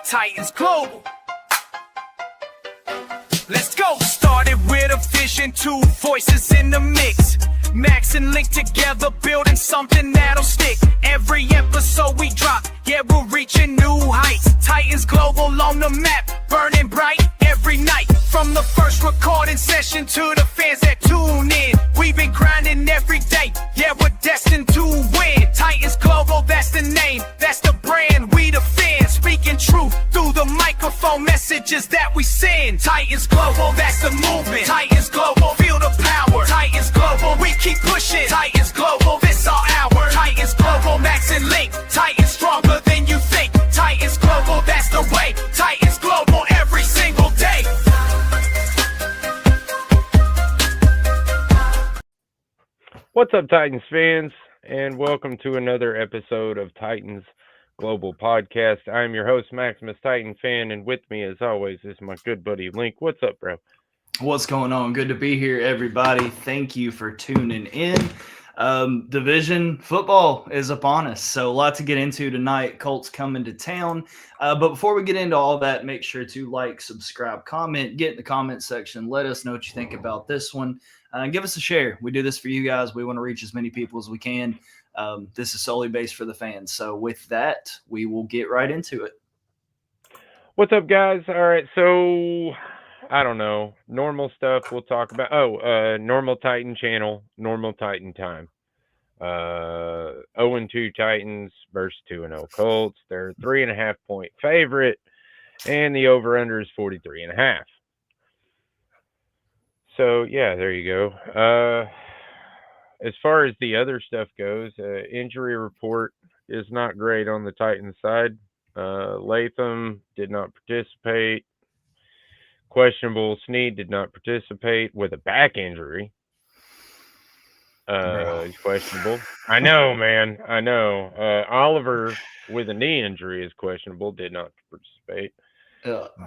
Titans Global. Let's go. Started with a vision, two voices in the mix. Max and Link together, building something that'll stick. Every episode we drop, yeah, we're reaching new heights. Titans Global on the map, burning bright every night. From the first recording session to the fans that tune in, we've been grinding every day, yeah, we're destined to win. Titans Global, that's the name, that's the brand, we the fans. Speaking truth through the microphone, messages that we send. Titans Global, that's the movement. Titans Global, feel the power. Titans Global, we keep pushing. Titans Global, this our hour. Titans Global, Max and Link. Titans stronger than you think. Titans Global, that's the way. Titans Global, every single day. What's up, Titans fans, and welcome to another episode of Titans Global Podcast. I'm your host, Maximus Titan Fan, and with me, as always, is my good buddy Link. What's up, bro? What's going on? Good to be here, everybody. Thank you for tuning in. Division football is upon us, so a lot to get into tonight. Colts coming to town. But before we get into all that, make sure to like, subscribe, comment, get in the comment section. Let us know what you think about this one. Give us a share. We do this for you guys. We want to reach as many people as we can. This is solely based for the fans. So with that, we will get right into it. What's up, guys? All right, so I don't know. Normal stuff we'll talk about. Normal Titan channel, normal Titan time. 0-2 Titans versus 2-0 Colts. They're 3.5 point favorite, and the over-under is 43.5. So, yeah, there you go. As far as the other stuff goes, injury report is not great on the Titans side. Latham did not participate. Questionable. Snead did not participate with a back injury. He's questionable. I know, man. I know. Oliver with a knee injury is questionable. Did not participate.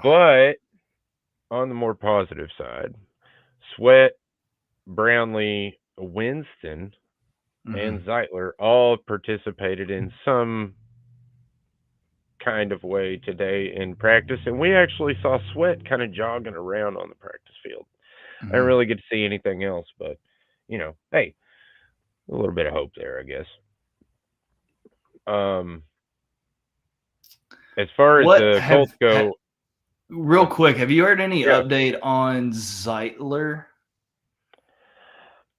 But on the more positive side, Sweat, Brownlee, Winston, and Zeitler all participated in some kind of way today in practice, and we actually saw Sweat kind of jogging around on the practice field. I didn't really get to see anything else, but hey, a little bit of hope there, I guess. As far as the Colts go, real quick, have you heard any update on Zeitler?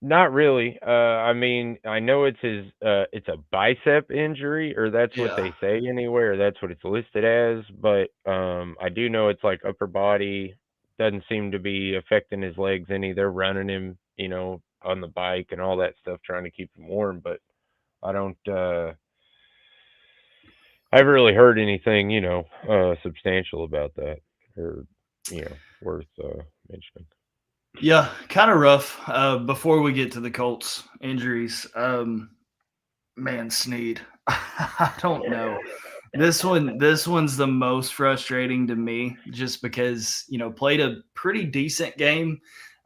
Not really. I mean, I know it's it's a bicep injury, or that's what they say anyway, or that's what it's listed as. But I do know it's like upper body. Doesn't seem to be affecting his legs any. They're running him, on the bike and all that stuff, trying to keep him warm. But I don't. I haven't really heard anything, substantial about that, or worth mentioning. Yeah, kind of rough. Before we get to the Colts injuries, man, Snead, I don't know. This one's the most frustrating to me, just because played a pretty decent game.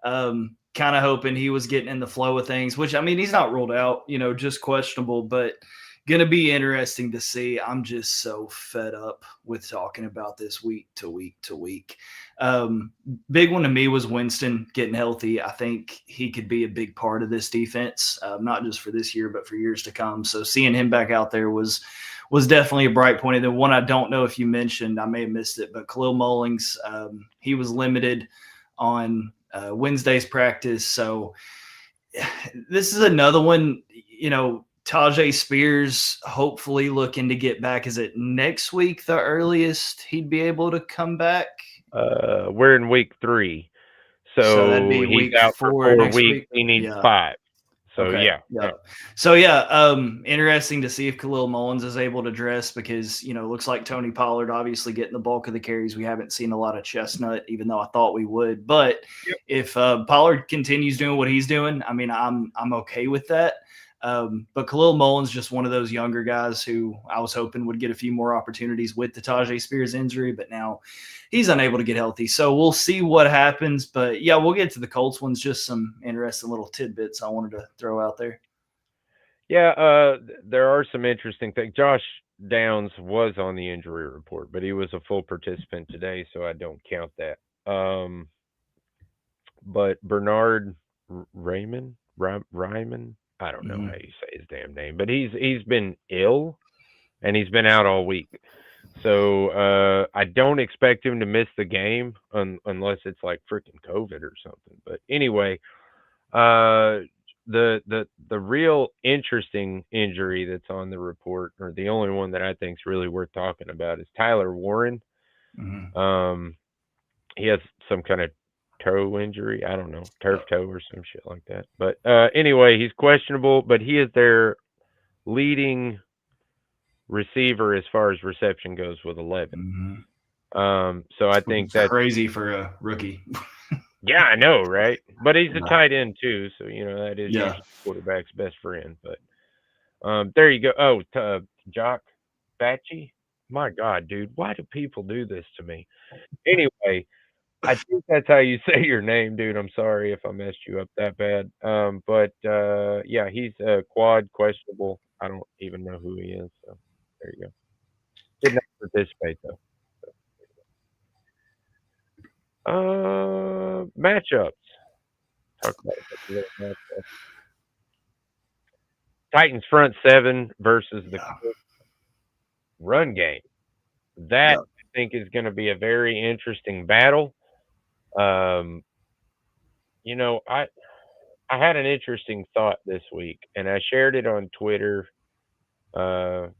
Kind of hoping he was getting in the flow of things, which, I mean, he's not ruled out, just questionable, but going to be interesting to see. I'm just so fed up with talking about this week to week to week. Big one to me was Winston getting healthy. I think he could be a big part of this defense, not just for this year, but for years to come. So seeing him back out there was definitely a bright point. And then one I don't know if you mentioned, I may have missed it, but Khalil Mullings, he was limited on Wednesday's practice. So this is another one, Tajay Spears hopefully looking to get back. Is it next week the earliest he'd be able to come back? We're in week 3. So that'd be week out for 4 weeks. He needs 5. So, okay. So, interesting to see if Khalil Mullins is able to dress, because, looks like Tony Pollard obviously getting the bulk of the carries. We haven't seen a lot of Chestnut, even though I thought we would. But if Pollard continues doing what he's doing, I mean, I'm okay with that. But Khalil Mullins, just one of those younger guys who I was hoping would get a few more opportunities with the Tajay Spears injury, but now he's unable to get healthy. So we'll see what happens. But yeah, we'll get to the Colts ones. Just some interesting little tidbits I wanted to throw out there. Yeah, there are some interesting things. Josh Downs was on the injury report, but he was a full participant today, so I don't count that. But Bernard Ryman, I don't know how you say his damn name, but he's been ill and he's been out all week. So I don't expect him to miss the game unless it's like freaking COVID or something. But anyway, the real interesting injury that's on the report, or the only one that I think is really worth talking about, is Tyler Warren. He has some kind of toe injury. I don't know, turf toe or some shit like that. But anyway, he's questionable, but he is their leading receiver as far as reception goes with 11. So I think that's crazy for a rookie. Yeah, I know, right? But he's a tight end too, so that is usually the quarterback's best friend. But there you go. Oh, Jock Batchy. My God, dude, why do people do this to me? Anyway, I think that's how you say your name, dude. I'm sorry if I messed you up that bad. But yeah, he's quad questionable. I don't even know who he is. So there you go. Did not participate though. Matchups. Talk about a little matchup. Titans front seven versus the run game. That I think is going to be a very interesting battle. I had an interesting thought this week, and I shared it on Twitter. Well,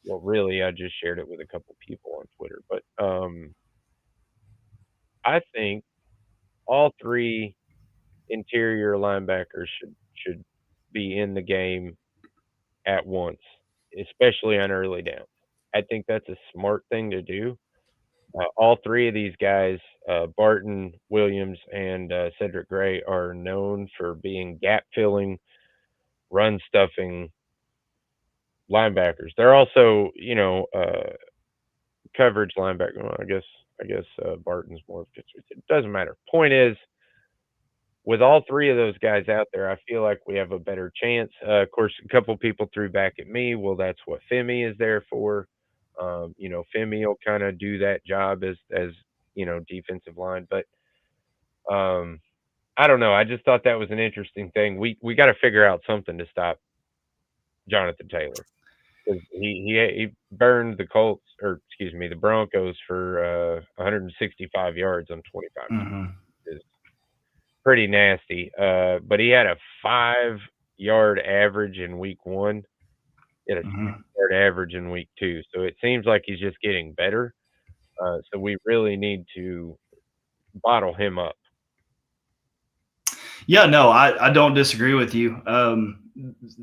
really, I just shared it with a couple people on Twitter, but I think all three interior linebackers should be in the game at once, especially on early downs. I think that's a smart thing to do. All three of these guys, Barton, Williams, and Cedric Gray, are known for being gap filling, run stuffing linebackers. They're also, coverage linebacker. Well, I guess Barton's more. It doesn't matter. Point is, with all three of those guys out there, I feel like we have a better chance. Of course, a couple people threw back at me. Well, that's what Femi is there for. Femi will kind of do that job as defensive line. But I don't know. I just thought that was an interesting thing. We got to figure out something to stop Jonathan Taylor. He burned the Colts, or excuse me, the Broncos for 165 yards on 25. It's pretty nasty. But he had a 5-yard average in week 1. He had a 6-yard average in week 2. So it seems like he's just getting better. So we really need to bottle him up. Yeah, no, I don't disagree with you.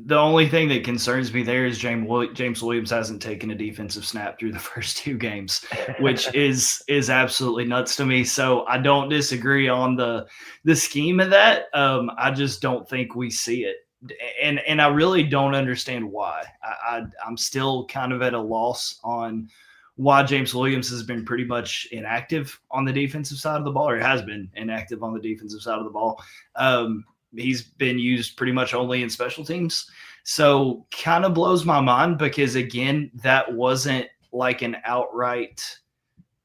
The only thing that concerns me there is James Williams hasn't taken a defensive snap through the first 2 games, which is absolutely nuts to me. So I don't disagree on the scheme of that. I just don't think we see it. And I really don't understand why. I'm still kind of at a loss on why James Williams has been pretty much inactive on the defensive side of the ball, or has been inactive on the defensive side of the ball. He's been used pretty much only in special teams. So kind of blows my mind because, again, that wasn't like an outright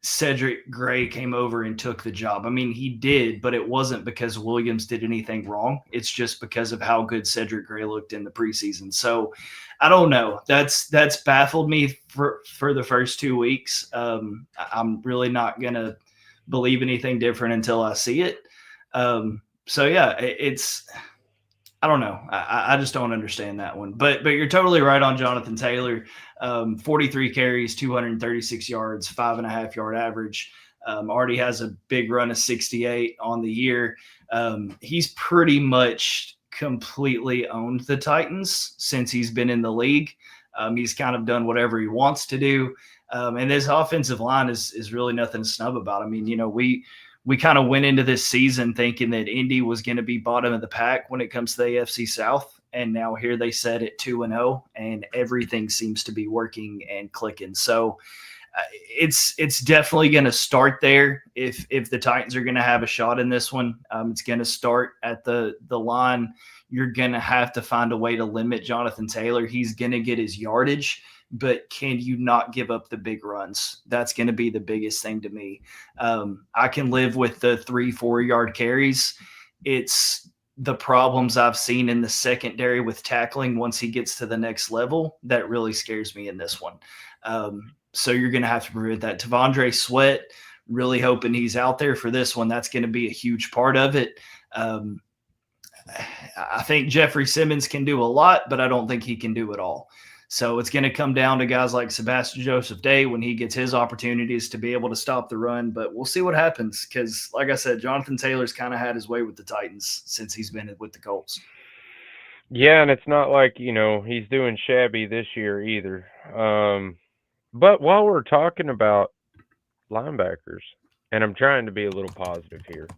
Cedric Gray came over and took the job. I mean, he did, but it wasn't because Williams did anything wrong. It's just because of how good Cedric Gray looked in the preseason. So I don't know. That's baffled me for the first 2 weeks. I'm really not going to believe anything different until I see it. So yeah, I don't know. I just don't understand that one. But you're totally right on Jonathan Taylor. 43 carries, 236 yards, 5.5-yard average. Already has a big run of 68 on the year. He's pretty much completely owned the Titans since he's been in the league. He's kind of done whatever he wants to do. And his offensive line is really nothing to snub about. I mean, we kind of went into this season thinking that Indy was going to be bottom of the pack when it comes to the AFC South. And now here they set it 2-0, and everything seems to be working and clicking. So it's definitely going to start there. If the Titans are going to have a shot in this one, it's going to start at the line. you're going to have to find a way to limit Jonathan Taylor. He's going to get his yardage, but can you not give up the big runs? That's going to be the biggest thing to me. I can live with the 3-4 yard carries. It's the problems I've seen in the secondary with tackling once he gets to the next level that really scares me in this one. So you're going to have to prevent that. T'Vondre Sweat, really hoping he's out there for this one. That's going to be a huge part of it. I think Jeffrey Simmons can do a lot, but I don't think he can do it all. So it's going to come down to guys like Sebastian Joseph Day when he gets his opportunities to be able to stop the run. But we'll see what happens because, like I said, Jonathan Taylor's kind of had his way with the Titans since he's been with the Colts. Yeah, and it's not like, he's doing shabby this year either. But while we're talking about linebackers, and I'm trying to be a little positive here,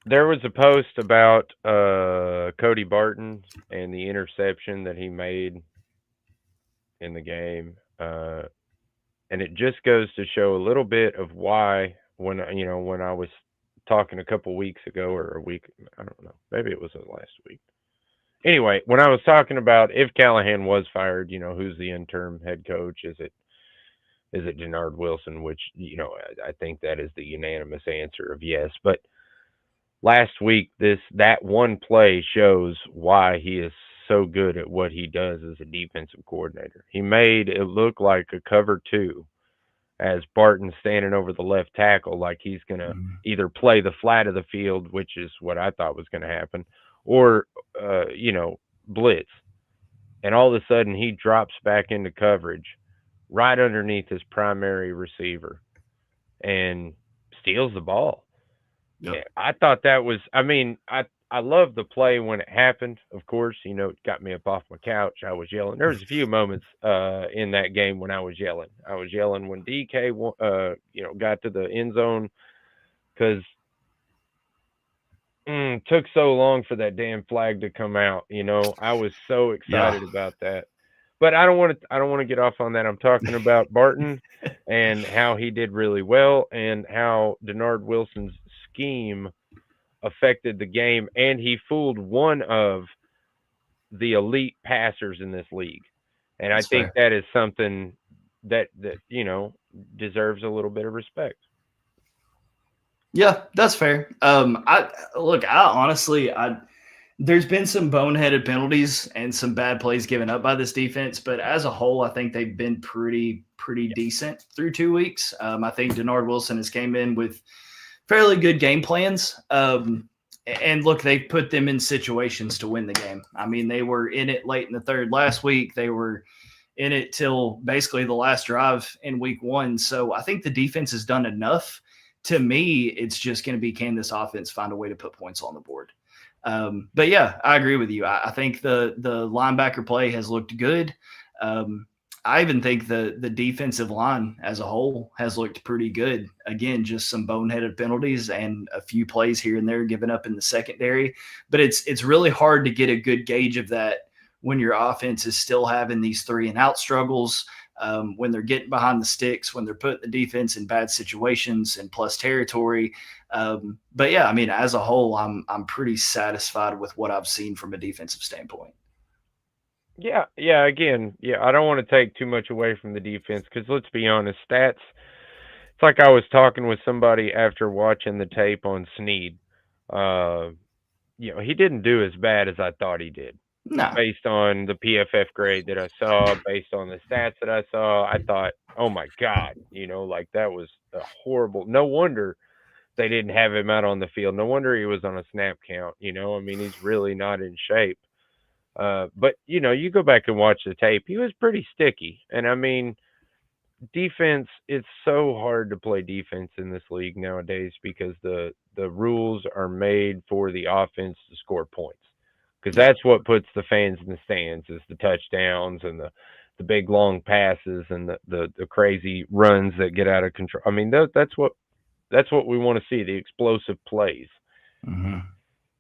there was a post about Cody Barton and the interception that he made in the game, and it just goes to show a little bit of why when I was talking a couple weeks ago or a week, I don't know, maybe it was last week. Anyway, when I was talking about if Callahan was fired, who's the interim head coach? Is it Denard Wilson? Which I think that is the unanimous answer of yes, but last week, that one play shows why he is so good at what he does as a defensive coordinator. He made it look like a cover 2 as Barton standing over the left tackle, like he's going to either play the flat of the field, which is what I thought was going to happen, or, blitz. And all of a sudden, he drops back into coverage right underneath his primary receiver and steals the ball. Yep. I thought that was, I loved the play when it happened. Of course, it got me up off my couch. I was yelling. There was a few moments in that game when I was yelling. I was yelling when DK, got to the end zone because took so long for that damn flag to come out. I was so excited about that. But I don't want to get off on that. I'm talking about Barton and how he did really well and how Denard Wilson's scheme affected the game, and he fooled one of the elite passers in this league. And I think that is something that deserves a little bit of respect. Yeah, that's fair. There's been some boneheaded penalties and some bad plays given up by this defense, but as a whole, I think they've been pretty decent through 2 weeks. I think Denard Wilson has came in with fairly good game plans. And look, they put them in situations to win the game. They were in it late in the third last week. They were in it till basically the last drive in week 1. So I think the defense has done enough. To me, it's just going to be, can this offense find a way to put points on the board? But yeah, I agree with you. I think the linebacker play has looked good. I even think the defensive line as a whole has looked pretty good. Again, just some boneheaded penalties and a few plays here and there given up in the secondary. But it's really hard to get a good gauge of that when your offense is still having these 3-and-out struggles, when they're getting behind the sticks, when they're putting the defense in bad situations and plus territory. But yeah, as a whole, I'm pretty satisfied with what I've seen from a defensive standpoint. Yeah. Again, I don't want to take too much away from the defense because let's be honest, stats. It's like I was talking with somebody after watching the tape on Snead. He didn't do as bad as I thought he did. No. Based on the PFF grade that I saw, based on the stats that I saw, I thought, oh my God, that was a horrible. No wonder they didn't have him out on the field. No wonder he was on a snap count. He's really not in shape. But you go back and watch the tape, he was pretty sticky. And defense, it's so hard to play defense in this league nowadays because the rules are made for the offense to score points. Because that's what puts the fans in the stands is the touchdowns and the big long passes and the crazy runs that get out of control. That's what we want to see, the explosive plays. Mm-hmm.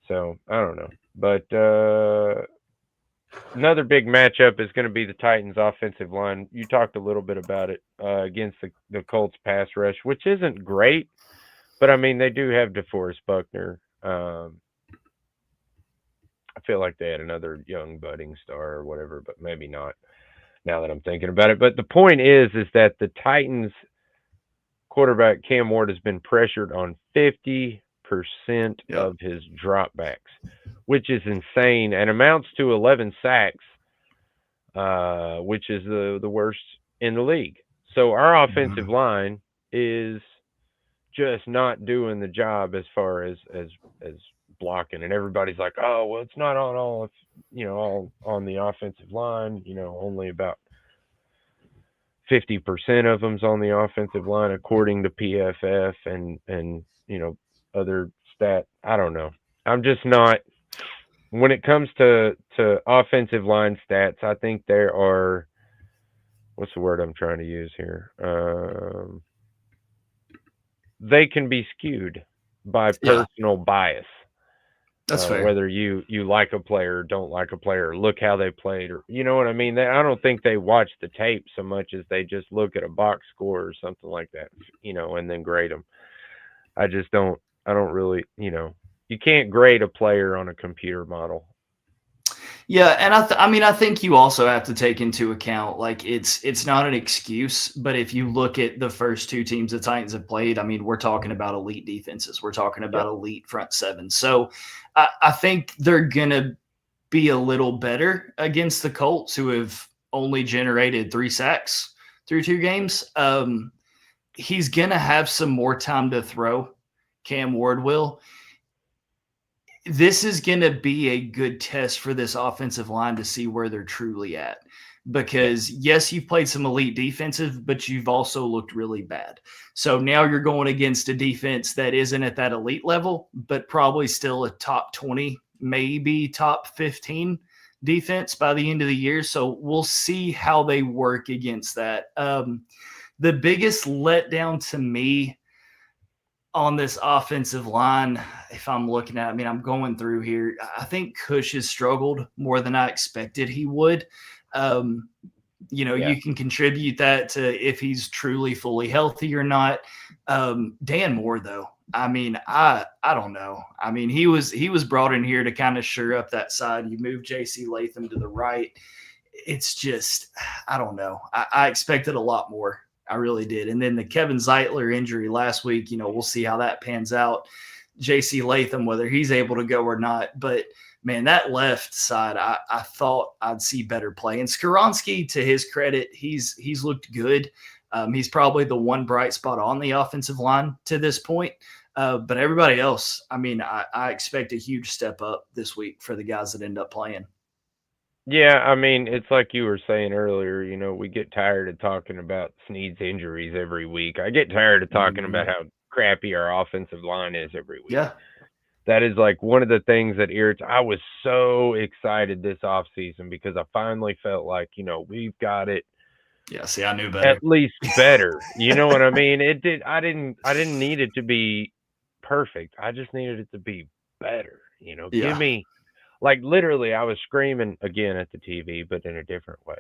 So I don't know, but another big matchup is going to be the Titans' offensive line. You talked a little bit about it against the Colts pass rush, which isn't great, but they do have DeForest Buckner. I feel like they had another young budding star or whatever, but maybe not now that I'm thinking about it. But the point is that the Titans quarterback Cam Ward has been pressured on 50% of his dropbacks, which is insane and amounts to 11 sacks, which is the worst in the league. So our offensive line is just not doing the job as far as blocking, and everybody's like, oh, well, it's not on all on the offensive line, only about 50% of them's on the offensive line according to PFF and other stat. I don't know. I'm just not, when it comes to offensive line stats, I think there are, what's the word I'm trying to use here? They can be skewed by personal bias. That's fair. Whether you like a player or don't like a player, or look how they played, or you know what I mean. I don't think they watch the tape so much as they just look at a box score or something like that, and then grade them. I don't really, you can't grade a player on a computer model. Yeah, and I think you also have to take into account, like, it's not an excuse, but if you look at the first two teams the Titans have played, I mean, we're talking about elite defenses. We're talking about elite front seven. So I think they're going to be a little better against the Colts, who have only generated 3 sacks through 2 games. He's going to have some more time to throw, Cam Ward will. This is going to be a good test for this offensive line to see where they're truly at. Because, yes, you've played some elite defensive, but you've also looked really bad. So now you're going against a defense that isn't at that elite level, but probably still a top 20, maybe top 15 defense by the end of the year. So we'll see how they work against that. The biggest letdown to me on this offensive line, if I'm looking at, I'm going through here, I think Cush has struggled more than I expected he would. You can contribute that to if he's truly fully healthy or not. Dan Moore, though, I don't know. He was brought in here to kind of shore up that side. You move J.C. Latham to the right. It's just, I don't know. I expected a lot more. I really did. And then the Kevin Zeitler injury last week, we'll see how that pans out. J.C. Latham, whether he's able to go or not. But, man, that left side, I thought I'd see better play. And Skoronski, to his credit, he's looked good. He's probably the one bright spot on the offensive line to this point. But everybody else, I expect a huge step up this week for the guys that end up playing. Yeah, it's like you were saying earlier, we get tired of talking about Snead's injuries every week. I get tired of talking about how crappy our offensive line is every week. Yeah. That is like one of the things that irritates. I was so excited this offseason because I finally felt like, we've got it. Yeah, see, I knew better. At least better. You know what I mean? I didn't need it to be perfect. I just needed it to be better. Give me, like, literally, I was screaming again at the TV, but in a different way.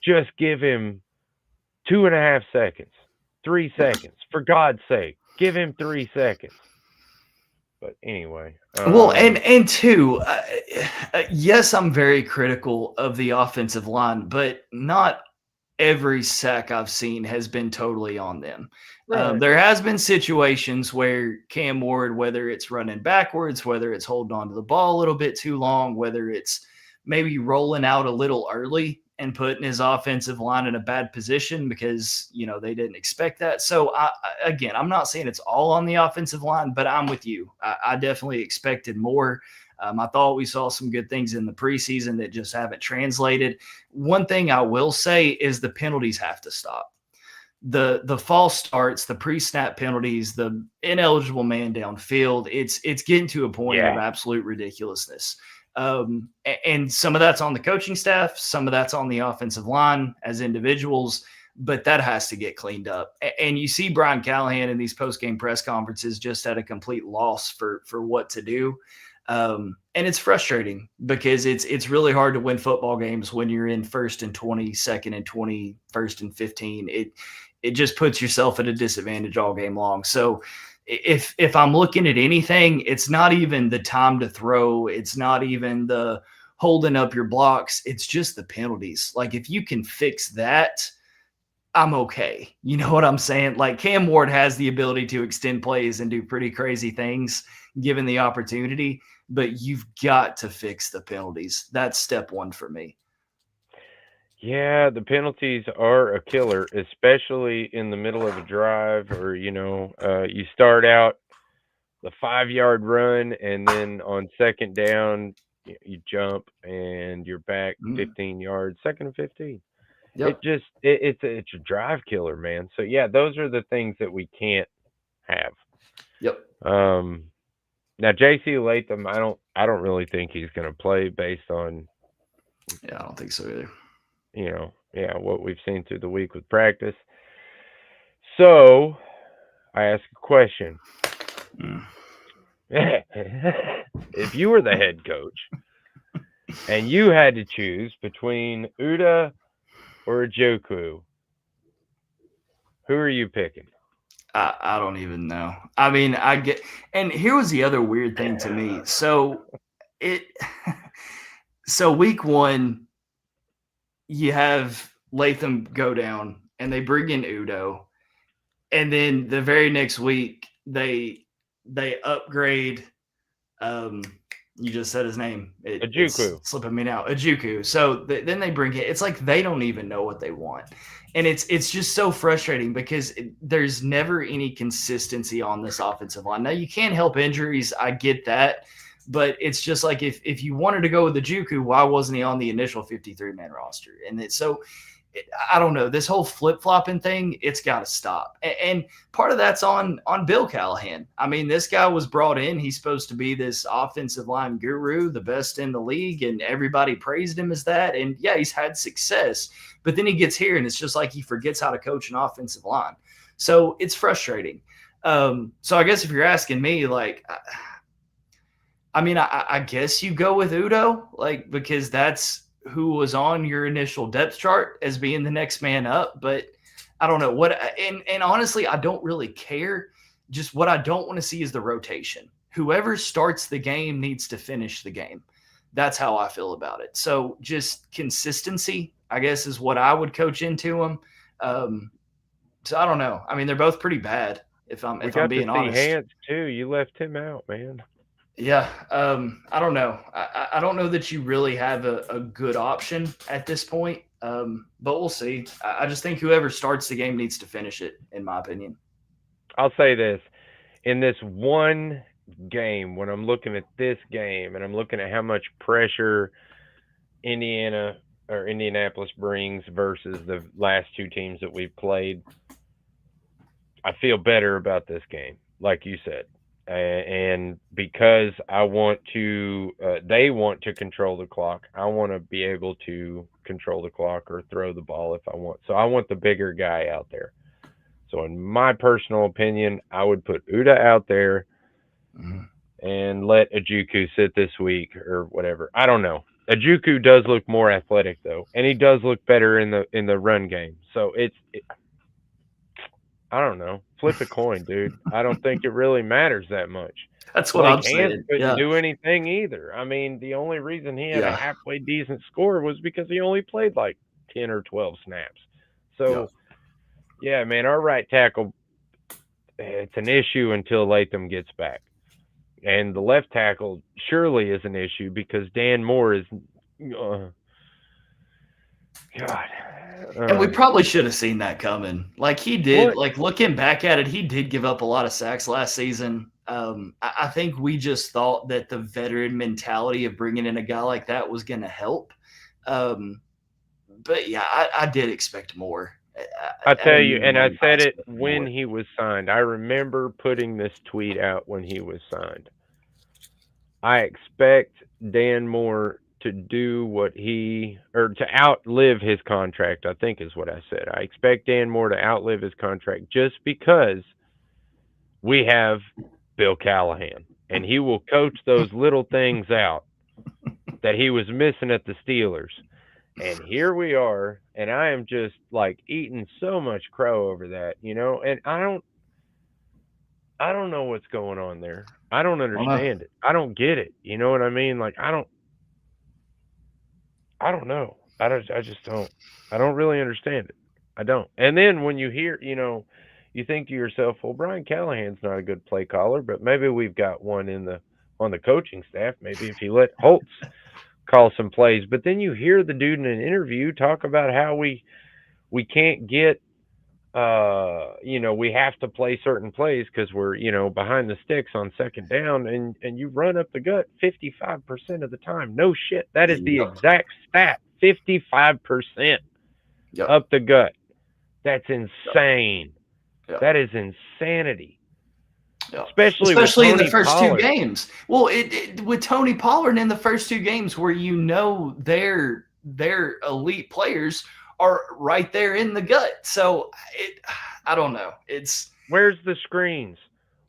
Just give him 2.5 seconds, 3 seconds. For God's sake, give him 3 seconds. But anyway. Well, and two, yes, I'm very critical of the offensive line, but not every sack I've seen has been totally on them. Right. There has been situations where Cam Ward, whether it's running backwards, whether it's holding on to the ball a little bit too long, whether it's maybe rolling out a little early and putting his offensive line in a bad position because, they didn't expect that. So, I'm not saying it's all on the offensive line, but I'm with you. I definitely expected more. I thought we saw some good things in the preseason that just haven't translated. One thing I will say is the penalties have to stop. The false starts, the pre-snap penalties, the ineligible man downfield, it's getting to a point of absolute ridiculousness. And some of that's on the coaching staff, some of that's on the offensive line as individuals, but that has to get cleaned up. And you see Brian Callahan in these post-game press conferences just at a complete loss for what to do. And it's frustrating because it's really hard to win football games when you're in 1st and 20, 2nd and 20, 1st and 15. It just puts yourself at a disadvantage all game long. So if I'm looking at anything, it's not even the time to throw. It's not even the holding up your blocks. It's just the penalties. Like if you can fix that, I'm okay. You know what I'm saying? Like Cam Ward has the ability to extend plays and do pretty crazy things given the opportunity, but you've got to fix the penalties. That's step one for me. Yeah, the penalties are a killer, especially in the middle of a drive, or you start out the 5-yard run, and then on second down, you jump and you're back 15 yards, second and 15. Yep. It's a drive killer, man. So yeah, those are the things that we can't have. Yep. Now JC Latham, I don't really think he's going to play based on. Yeah, I don't think so either. What we've seen through the week with practice. So I ask a question. If you were the head coach and you had to choose between Uda or Njoku, who are you picking? I don't even know. I mean, and here was the other weird thing to me. So week one, you have Latham go down and they bring in Udo. And then the very next week, they upgrade. You just said his name. It's slipping me now. Njoku. So then they bring it. It's like they don't even know what they want, and it's just so frustrating because there's never any consistency on this offensive line. Now you can't help injuries. I get that, but it's just like if you wanted to go with Njoku, why wasn't he on the initial 53-man roster? And I don't know, this whole flip-flopping thing, it's got to stop. And part of that's on Bill Callahan. I mean, this guy was brought in. He's supposed to be this offensive line guru, the best in the league, and everybody praised him as that. And yeah, he's had success, but then he gets here and it's just like he forgets how to coach an offensive line. So it's frustrating. So I guess if you're asking me, like, I mean, I guess you go with Udo, like, because that's who was on your initial depth chart as being the next man up. But I don't know what, and honestly, I don't really care. Just what I don't want to see is the rotation. Whoever starts the game needs to finish the game. That's how I feel about it. So just consistency, I guess, is what I would coach into them. So I don't know. I mean, they're both pretty bad. If I'm being honest. Hans too. You left him out, man. Yeah, I don't know. I don't know that you really have a good option at this point, but we'll see. I just think whoever starts the game needs to finish it, in my opinion. I'll say this. In this one game, when I'm looking at this game and I'm looking at how much pressure Indianapolis brings versus the last two teams that we've played, I feel better about this game, like you said. And because they want to control the clock, I want to be able to control the clock or throw the ball if I want. So I want the bigger guy out there. So in my personal opinion, I would put Uda out there and let Njoku sit this week or whatever. I don't know. Njoku does look more athletic though, and he does look better in the run game. So I don't know. Flip a coin, dude. I don't think it really matters that much. That's what I'm saying. Hans couldn't do anything either. I mean, the only reason he had a halfway decent score was because he only played like 10 or 12 snaps. So, yeah, man, our right tackle, it's an issue until Latham gets back. And the left tackle surely is an issue because Dan Moore is God. And we probably should have seen that coming. Like he did. What? Like looking back at it, he did give up a lot of sacks last season. I think we just thought that the veteran mentality of bringing in a guy like that was going to help. But yeah, I did expect more. I tell you, and I said it when he was signed. I remember putting this tweet out when he was signed. I expect Dan Moore to do to outlive his contract, I think is what I said. I expect Dan Moore to outlive his contract just because we have Bill Callahan, and he will coach those little things out that he was missing at the Steelers. And here we are, and I am just like eating so much crow over that, and I I don't know what's going on there. I don't understand it. I don't get it. You know what I mean? Like I don't know. I just don't. I don't really understand it. I don't. And then when you hear, you think to yourself, well, Brian Callahan's not a good play caller, but maybe we've got one on the coaching staff. Maybe if you let Holtz call some plays, but then you hear the dude in an interview talk about how we can't get we have to play certain plays because we're behind the sticks on second down, and you run up the gut 55% of the time. No shit, that is the exact stat. 55% up the gut. That's insane. That is insanity. Especially in the first Pollard. 2 games. Well, with Tony Pollard in the first 2 games, where their elite players are right there in the gut. So I don't know. Where's the screens?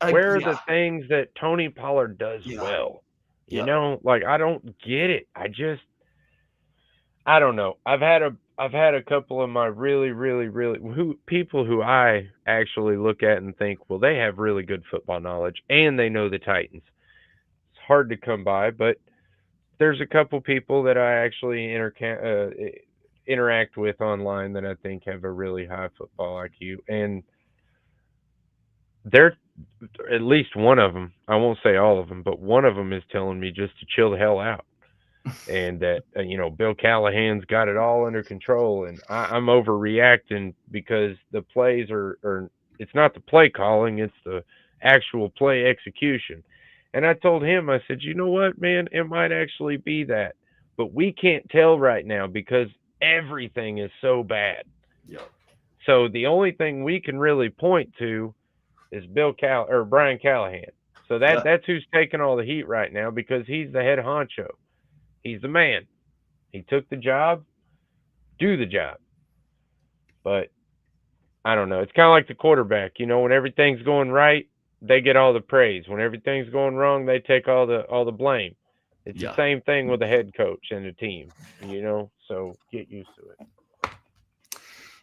Where are the things that Tony Pollard does well? You know, like I don't get it. I don't know. I've had a couple of my really people who I actually look at and think, well, they have really good football knowledge and they know the Titans. It's hard to come by, but there's a couple people that I actually interact with online that I think have a really high football IQ, and they're at least one of them. I won't say all of them, but one of them is telling me just to chill the hell out. And that Bill Callahan's got it all under control, and I'm overreacting because the plays are it's not the play calling, it's the actual play execution. And I told him, I said, you know what, man, it might actually be that, but we can't tell right now because everything is so bad. So the only thing we can really point to is Brian Callahan. So that's who's taking all the heat right now because he's the head honcho. He's the man. He took the job. Do the job. But I don't know. It's kind of like the quarterback. When everything's going right, they get all the praise. When everything's going wrong, they take all the blame. It's the same thing with a head coach and a team. So get used to it.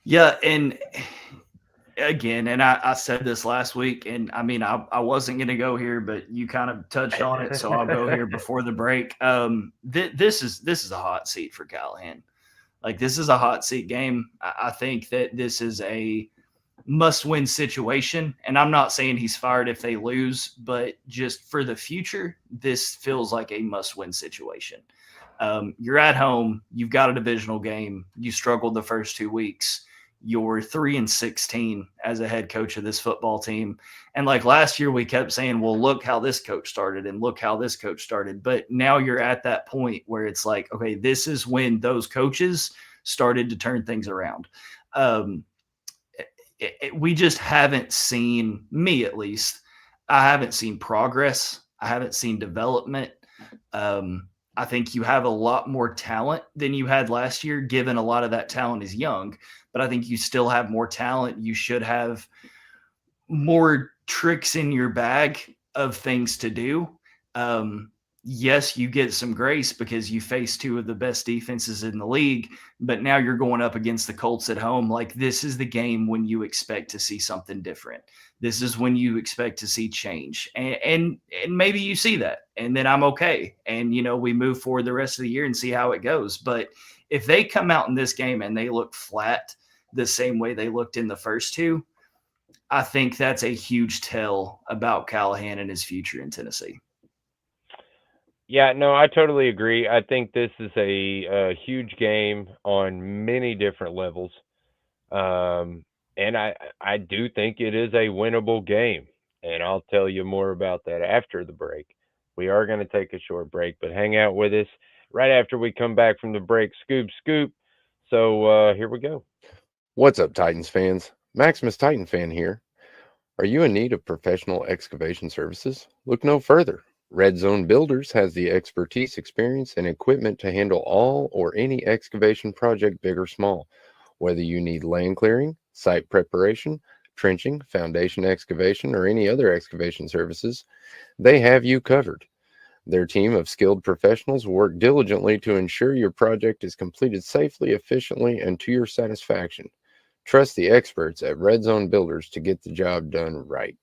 Yeah, and again, and I said this last week, and I mean, I wasn't going to go here, but you kind of touched on it, so I'll go here before the break. This is a hot seat for Callahan. Like, this is a hot seat game. I think that this is a must-win situation, and I'm not saying he's fired if they lose, but just for the future, this feels like a must-win situation. You're at home. You've got a divisional game. You struggled the first 2 weeks. You're 3-16 as a head coach of this football team. And like last year, we kept saying, well, look how this coach started and look how this coach started. But now you're at that point where it's like, okay, this is when those coaches started to turn things around. We just haven't seen, me at least, I haven't seen progress. I haven't seen development. I think you have a lot more talent than you had last year, given a lot of that talent is young. But I think you still have more talent. You should have more tricks in your bag of things to do. Yes, you get some grace because you face 2 of the best defenses in the league, but now you're going up against the Colts at home. Like, this is the game when you expect to see something different. This is when you expect to see change. And maybe you see that, and then I'm okay. And, we move forward the rest of the year and see how it goes. But if they come out in this game and they look flat the same way they looked in the first 2, I think that's a huge tell about Callahan and his future in Tennessee. Yeah, no, I totally agree. I think this is a huge game on many different levels. And I do think it is a winnable game. And I'll tell you more about that after the break. We are going to take a short break, but hang out with us right after we come back from the break. Scoop. So here we go. What's up, Titans fans? Maximus Titan fan here. Are you in need of professional excavation services? Look no further. Red Zone Builders has the expertise, experience, and equipment to handle all or any excavation project, big or small. Whether you need land clearing, site preparation, trenching, foundation excavation, or any other excavation services, they have you covered. Their team of skilled professionals work diligently to ensure your project is completed safely, efficiently, and to your satisfaction. Trust the experts at Red Zone Builders to get the job done right.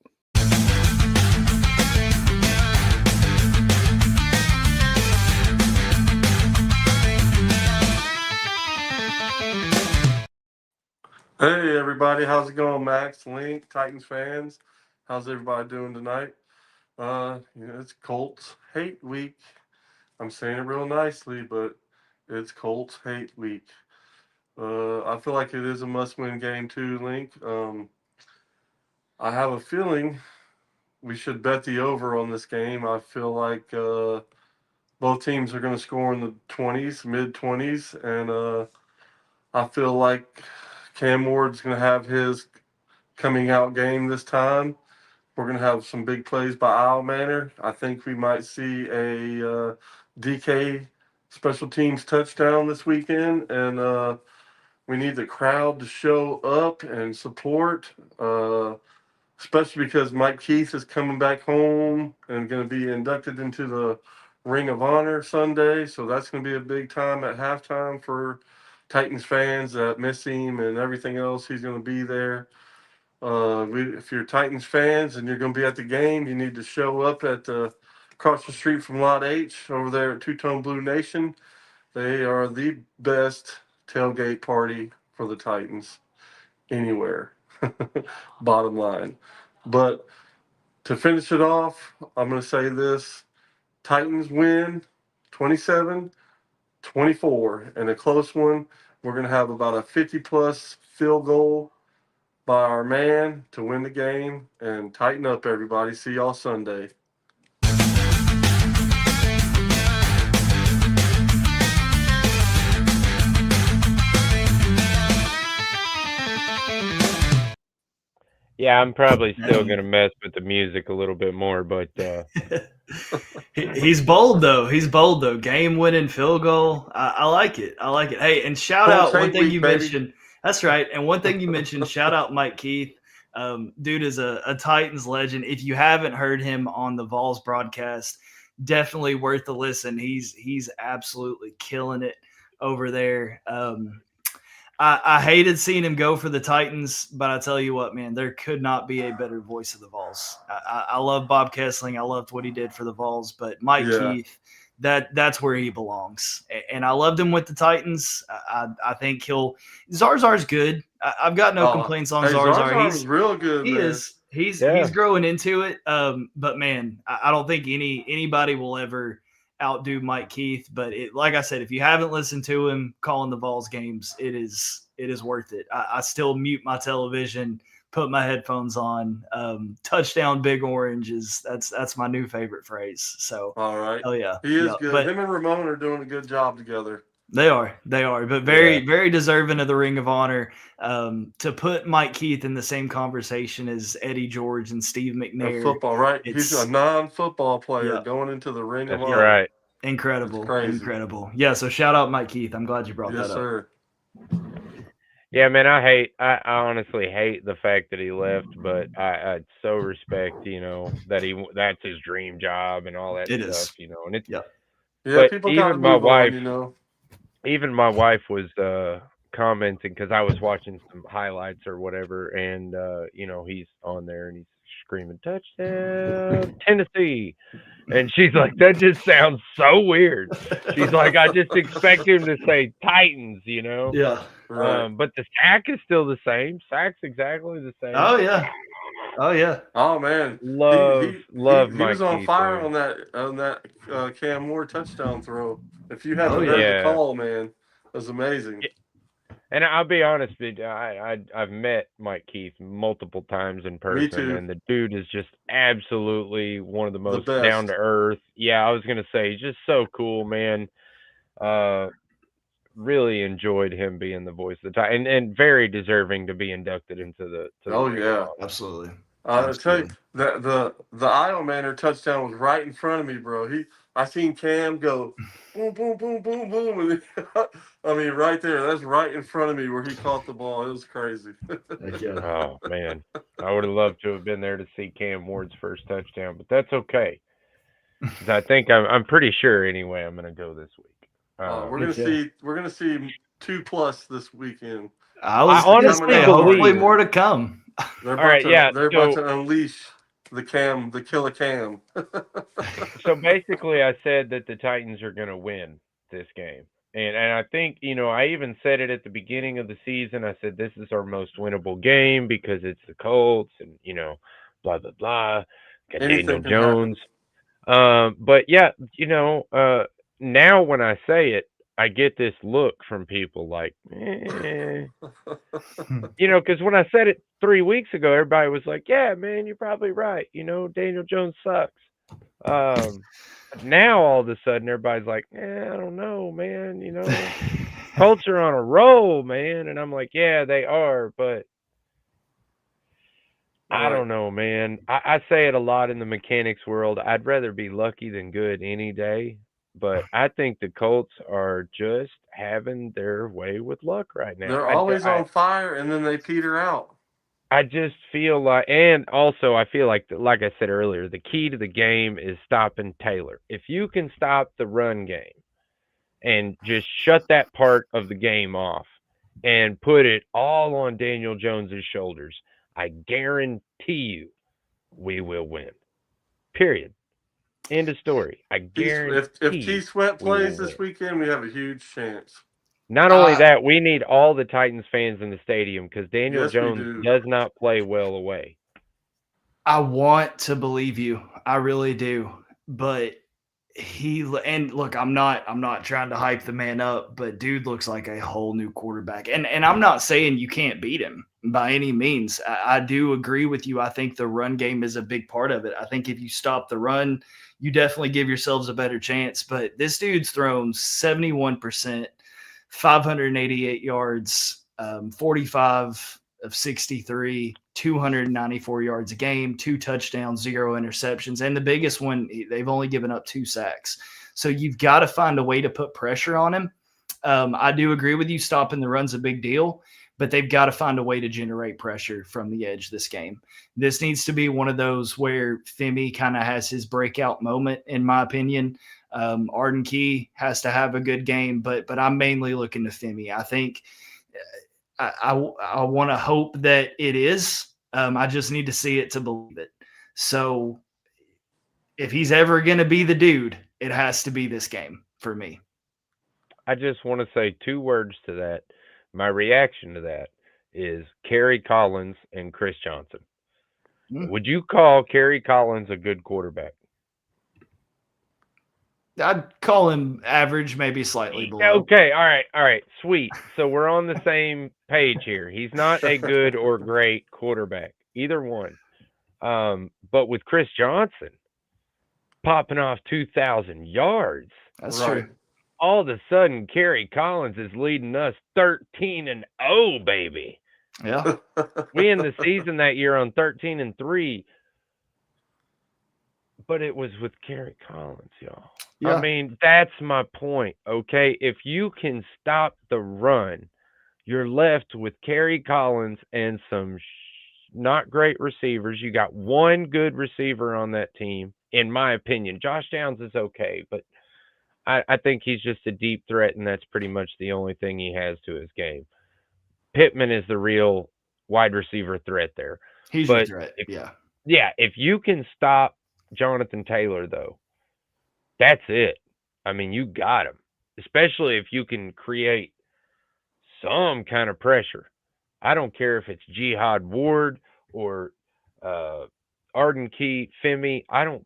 Hey everybody, how's it going? Max, Link, Titans fans. How's everybody doing tonight? It's Colts hate week. I'm saying it real nicely, but it's Colts hate week. I feel like it is a must-win game too, Link. I have a feeling we should bet the over on this game. I feel like both teams are going to score in the 20s, mid 20s, and I feel like Cam Ward's going to have his coming out game this time. We're going to have some big plays by Al Manor. I think we might see a DK special teams touchdown this weekend, and we need the crowd to show up and support, especially because Mike Keith is coming back home and going to be inducted into the Ring of Honor Sunday. So that's going to be a big time at halftime for Titans fans that miss him and everything else. He's going to be there. If you're Titans fans and you're going to be at the game, you need to show up at across the street from Lot H over there at Two Tone Blue Nation. They are the best tailgate party for the Titans anywhere. Bottom line. But to finish it off, I'm going to say this. Titans win 27-24 and a close one. We're going to have about a 50-plus field goal by our man to win the game. And tighten up, everybody. See y'all Sunday. Yeah, I'm probably still going to mess with the music a little bit more, but He's bold though. Game-winning field goal. I like it. Hey, and shout Colts out one hate thing week, you baby. mentioned. That's right. And one thing you mentioned. Shout out Mike Keith. Dude is a Titans legend. If you haven't heard him on the Vols broadcast, definitely worth a listen. He's absolutely killing it over there. I hated seeing him go for the Titans, but I tell you what, man, there could not be a better voice of the Vols. I love Bob Kessling. I loved what he did for the Vols, but Mike Keith, that's where he belongs. And I loved him with the Titans. I think Zarzar's good. I've got no complaints on Zarzar. He's real good, man. He's growing into it. But man, I don't think anybody will ever outdo Mike Keith, but like I said, if you haven't listened to him calling the Vols games, it is worth it. I still mute my television, put my headphones on. Touchdown Big Orange that's my new favorite phrase. So all right, oh yeah, he is good. But him and Ramon are doing a good job together. They are, but very deserving of the Ring of Honor. To put Mike Keith in the same conversation as Eddie George and Steve McNair. Football, right? He's a non-football player going into the Ring of Honor. Right. Incredible. Yeah, so shout out Mike Keith. I'm glad you brought that up. Yes, sir. Yeah, man, I honestly hate the fact that he left, but I so respect, that that's his dream job and all that stuff, and it's but people even my wife, even my wife was commenting because I was watching some highlights or whatever, and he's on there and he's screaming touchdown Tennessee, and she's like, that just sounds so weird. She's like, I just expect him to say Titans, Yeah. Right. But the sack is still the same. Sack's exactly the same. Oh yeah. Oh man, love he Mike was on Keith, fire man. on that Cam Moore touchdown throw. If you haven't heard the call, man, it was amazing. Yeah. And I'll be honest, I've met Mike Keith multiple times in person, Me too. And the dude is just absolutely one of the most down to earth. Yeah, I was gonna say, he's just so cool, man. Really enjoyed him being the voice of the Titans, and very deserving to be inducted into the. Absolutely. I'll tell you the Iowa Manor touchdown was right in front of me, bro. I seen Cam go boom, boom, boom, boom, boom. I mean, right there. That's right in front of me where he caught the ball. It was crazy. Oh man, I would have loved to have been there to see Cam Ward's first touchdown, but that's okay. I think I'm pretty sure anyway. I'm gonna go this week. We're gonna see 2+ this weekend. I honestly hopefully more to come. They're about to unleash the killer Cam. So basically, I said that the Titans are going to win this game. And I think, I even said it at the beginning of the season. I said this is our most winnable game because it's the Colts and, blah blah blah. Got Daniel Anything can happen. Jones. But yeah, now when I say it, I get this look from people like, because when I said it 3 weeks ago, everybody was like, "Yeah, man, you're probably right. Daniel Jones sucks." Now all of a sudden, everybody's like, I don't know, man. Colts are on a roll, man, and I'm like, yeah, they are, but I don't know, man. I say it a lot in the mechanics world. I'd rather be lucky than good any day. But I think the Colts are just having their way with luck right now. They're always on fire, and then they peter out. I just feel like, and also I feel like I said earlier, the key to the game is stopping Taylor. If you can stop the run game and just shut that part of the game off and put it all on Daniel Jones's shoulders, I guarantee you we will win. Period. End of story. I guarantee. If T Sweat plays this weekend, we have a huge chance. Not only that, we need all the Titans fans in the stadium because Daniel Jones does not play well away. I want to believe you. I really do. But look, I'm not trying to hype the man up, but dude looks like a whole new quarterback. And I'm not saying you can't beat him by any means. I do agree with you. I think the run game is a big part of it. I think if you stop the run, you definitely give yourselves a better chance. But this dude's thrown 71%, 588 yards, 45 of 63, 294 yards a game, 2 touchdowns, 0 interceptions. And the biggest one, they've only given up 2 sacks. So you've got to find a way to put pressure on him. I do agree with you. Stopping the run's a big deal, but they've got to find a way to generate pressure from the edge this game. This needs to be one of those where Femi kind of has his breakout moment, in my opinion. Arden Key has to have a good game, but I'm mainly looking to Femi. I think I want to hope that it is. I just need to see it to believe it. So if he's ever going to be the dude, it has to be this game for me. I just want to say 2 words to that. My reaction to that is Kerry Collins and Chris Johnson. Would you call Kerry Collins a good quarterback? I'd call him average, maybe slightly below. Okay, all right, sweet. So we're on the same page here. He's not a good or great quarterback, either one. But with Chris Johnson popping off 2,000 yards, that's true. All of a sudden, Kerry Collins is leading us 13-0, baby. Yeah, we end the season that year on 13-3. But it was with Kerry Collins, y'all. Yeah. I mean, that's my point, okay? If you can stop the run, you're left with Kerry Collins and some not great receivers. You got one good receiver on that team, in my opinion. Josh Downs is okay, but I think he's just a deep threat, and that's pretty much the only thing he has to his game. Pittman is the real wide receiver threat there. He's a threat, Yeah, if you can stop Jonathan Taylor, though, that's it. I mean, you got him, especially if you can create some kind of pressure. I don't care if it's Jihad Ward or Arden Key, Femi. I don't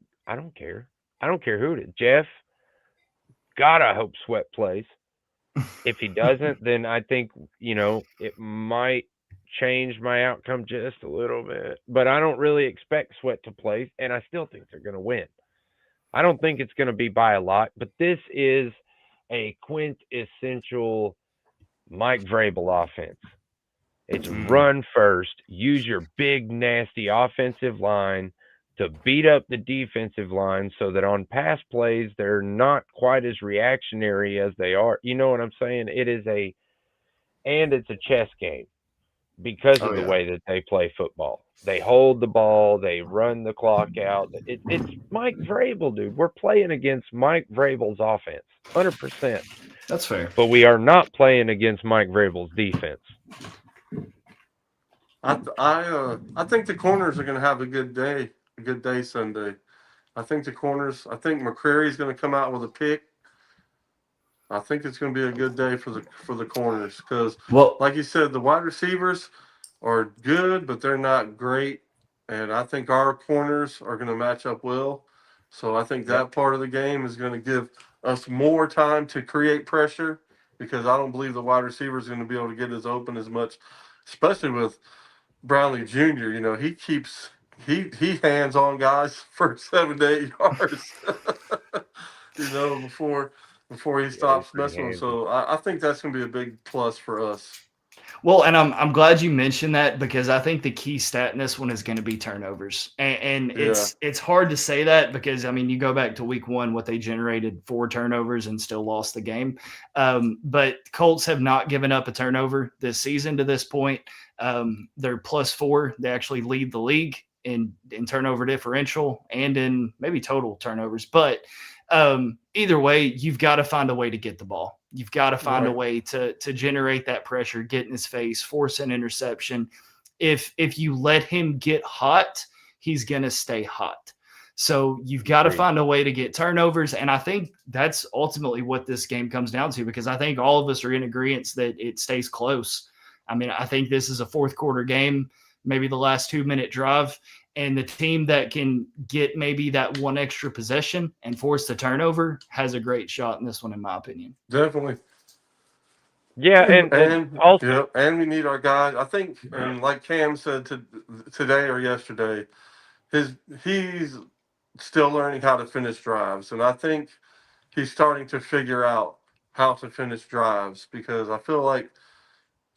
care. I don't care who it is. Jeff, God, I hope Sweat plays. If he doesn't, then I think, it might change my outcome just a little bit. But I don't really expect Sweat to play, and I still think they're going to win. I don't think it's going to be by a lot, but this is a quintessential Mike Vrabel offense. It's run first, use your big, nasty offensive line to beat up the defensive line so that on pass plays, they're not quite as reactionary as they are. You know what I'm saying? It's a chess game because of the way that they play football. They hold the ball, they run the clock out. It's Mike Vrabel, dude. We're playing against Mike Vrabel's offense, 100%. That's fair. But we are not playing against Mike Vrabel's defense. I think the corners are going to have a good day Sunday. I think McCreary's going to come out with a pick. I think it's going to be a good day for the corners because, Well, like you said, the wide receivers are good, but they're not great, and I think our corners are going to match up well. So I think that part of the game is going to give us more time to create pressure because I don't believe the wide receiver is going to be able to get as open as much, especially with Brownlee Jr. He hands on guys for 7 to 8 yards. Before he stops messing with them. So I think that's going to be a big plus for us. Well, and I'm glad you mentioned that because I think the key stat in this one is going to be turnovers, and it's hard to say that because I mean you go back to week 1, what they generated 4 turnovers and still lost the game, but Colts have not given up a turnover this season to this point. They're +4. They actually lead the league in turnover differential and in maybe total turnovers, but either way, you've got to find a way to get the ball. You've got to find a way to generate that pressure, get in his face, force an interception. If you let him get hot, he's going to stay hot. So you've got to find a way to get turnovers. And I think that's ultimately what this game comes down to, because I think all of us are in agreement that it stays close. I mean, I think this is a fourth quarter game, maybe the last 2-minute drive. And the team that can get maybe that one extra possession and force the turnover has a great shot in this one, in my opinion. Definitely. Yeah, and also, and we need our guys. I think, and like Cam said today or yesterday, he's still learning how to finish drives, and I think he's starting to figure out how to finish drives because I feel like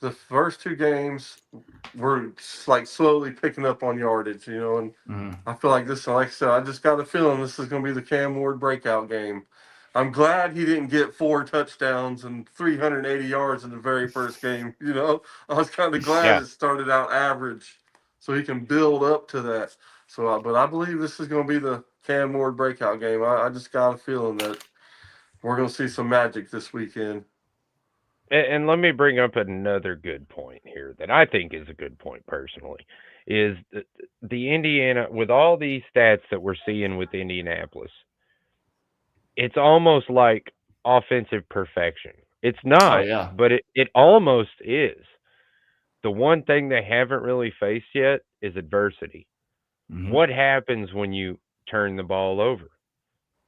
the first 2 games we're like slowly picking up on yardage, and I feel like this, like I said, I just got a feeling this is going to be the Cam Ward breakout game. I'm glad he didn't get 4 touchdowns and 380 yards in the very first game. I was kind of glad it started out average so he can build up to that. So, but I believe this is going to be the Cam Ward breakout game. I just got a feeling that we're going to see some magic this weekend. And let me bring up another good point here that I think is a good point personally, is the Indiana, with all these stats that we're seeing with Indianapolis, it's almost like offensive perfection. It's not, but it almost is. The one thing they haven't really faced yet is adversity. What happens when you turn the ball over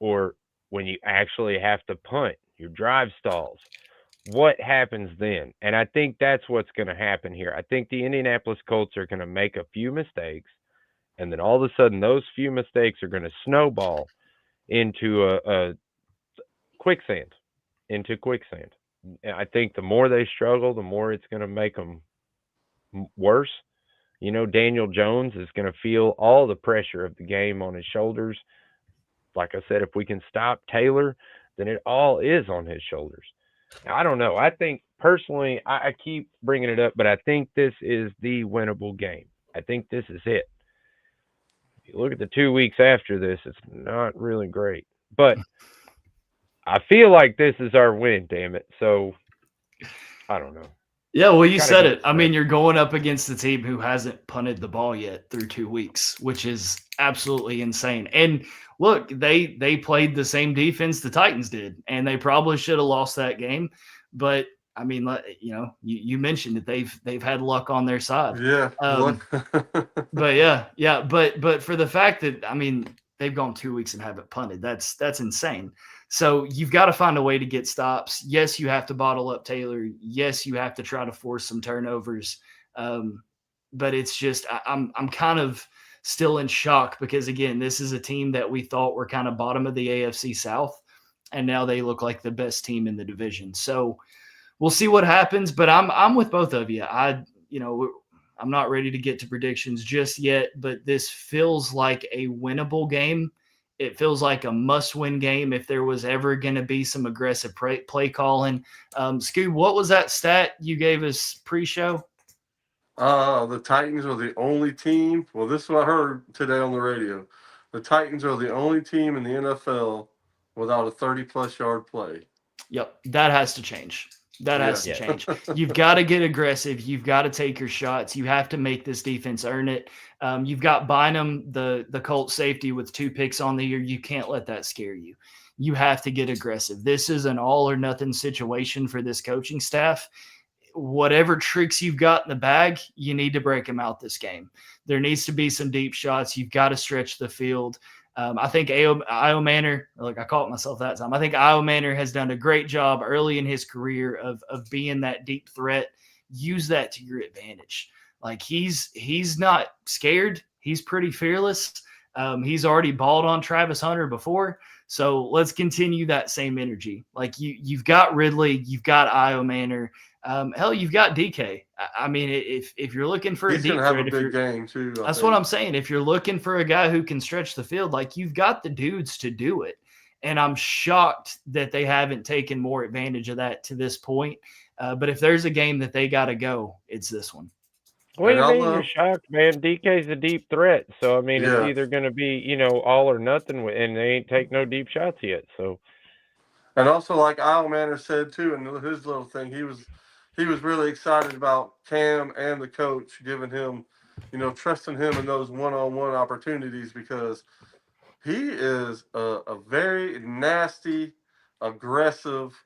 or when you actually have to punt, your drive stalls? What happens then? And I think that's what's going to happen here. I think the Indianapolis Colts are going to make a few mistakes, and then all of a sudden those few mistakes are going to snowball into a quicksand. I think the more they struggle, the more it's going to make them worse. Daniel Jones is going to feel all the pressure of the game on his shoulders. Like I said, if we can stop Taylor, then it all is on his shoulders. Now, I don't know. I think personally, I keep bringing it up, but I think this is the winnable game. I think this is it. If you look at the 2 weeks after this, it's not really great. But I feel like this is our win, damn it. So, I don't know. Yeah, well, you said it. I mean, you're going up against the team who hasn't punted the ball yet through 2 weeks, which is absolutely insane. And look, they played the same defense the Titans did, and they probably should have lost that game. But I mean, you mentioned that they've had luck on their side. Yeah. But for the fact that, I mean, they've gone 2 weeks and haven't punted, that's insane. So you've got to find a way to get stops. Yes, you have to bottle up Taylor. Yes, you have to try to force some turnovers. But it's just I'm kind of still in shock because, again, this is a team that we thought were kind of bottom of the AFC South, and now they look like the best team in the division. So we'll see what happens. But I'm with both of you. I'm not ready to get to predictions just yet, but this feels like a winnable game. It feels like a must-win game if there was ever going to be some aggressive play calling. Scoob, what was that stat you gave us pre-show? The Titans are the only team. Well, this is what I heard today on the radio. The Titans are the only team in the NFL without a 30-plus yard play. Yep, that has to change. That has to change. You've got to get aggressive. You've got to take your shots. You have to make this defense earn it. You've got Bynum, the Colts safety, with 2 picks on the year. You can't let that scare you. you have to get aggressive. This is an all or nothing situation for this coaching staff. Whatever tricks you've got in the bag, you need to break them out this game. There needs to be some deep shots. You've got to stretch the field. I think Io Manor, like I called myself that time, I think Io Manor has done a great job early in his career of being that deep threat. Use that to your advantage. Like he's not scared. He's pretty fearless. He's already balled on Travis Hunter before. So let's continue that same energy. Like you've got Ridley, you've got Io Manor. Hell, you've got DK. I mean, if you're looking for he's a deep gonna have threat, a big game too. That's what I'm saying. If you're looking for a guy who can stretch the field, like you've got the dudes to do it. And I'm shocked that they haven't taken more advantage of that to this point. But if there's a game that they got to go, it's this one. What do you mean you're shocked, man? DK's a deep threat. So, I mean, it's either going to be, all or nothing, and they ain't take no deep shots yet. So, and also, like Io Manor said, too, in his little thing, he was really excited about Cam and the coach giving him, trusting him in those one-on-one opportunities because he is a very nasty, aggressive